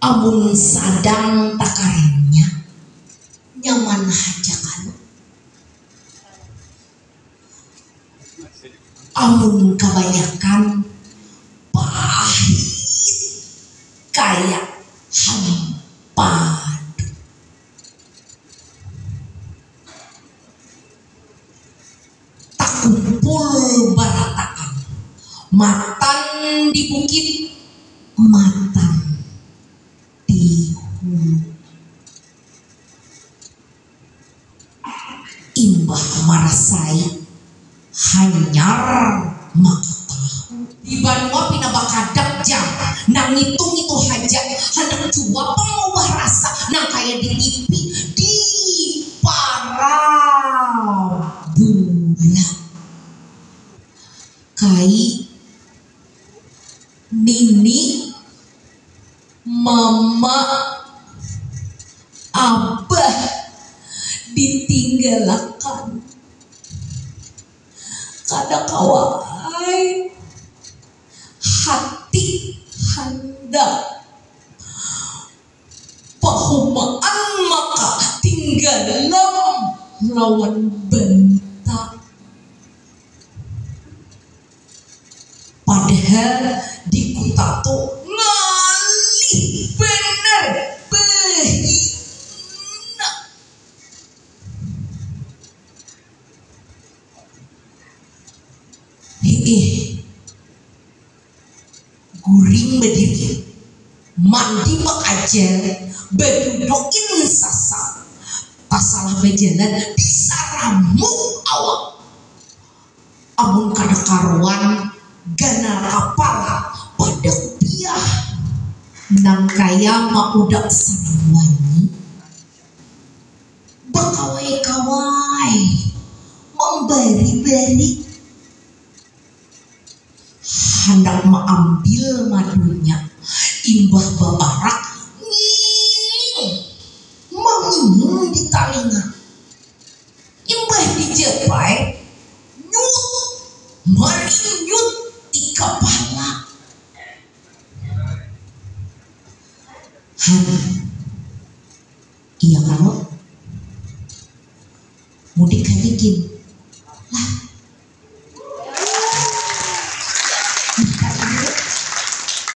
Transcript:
amun sadang takarannya nyaman hajakan, amun kebanyakan pahit kayak hampa. Tak kumpul baratakan, matan di bukit, matan di hulu. Imbah marasai hanyar maka tahu di Banua pinabakadak jam nang ngitung itu hajat hendak jua pengubah rasa nang kaya di TV di parabula kai nini mama abah ditinggalakan kada kawai hati hendak pahumaan maka tinggalam lawan bentak. Padahal di kota tuh ngalih bener behina. Guring berdiri mandi makajar bedudokin sasa pasalah bejalan bisa ramuk awak amun kada karuan gana kapal pada piah nang kaya makudak sarwani bakawai-kawai memberi-beri hendak mengambil madunya. Imbah babarak mengingin di talinga, imbah dijepai nyut marinyut di kepala. Iya kalau mudik bikin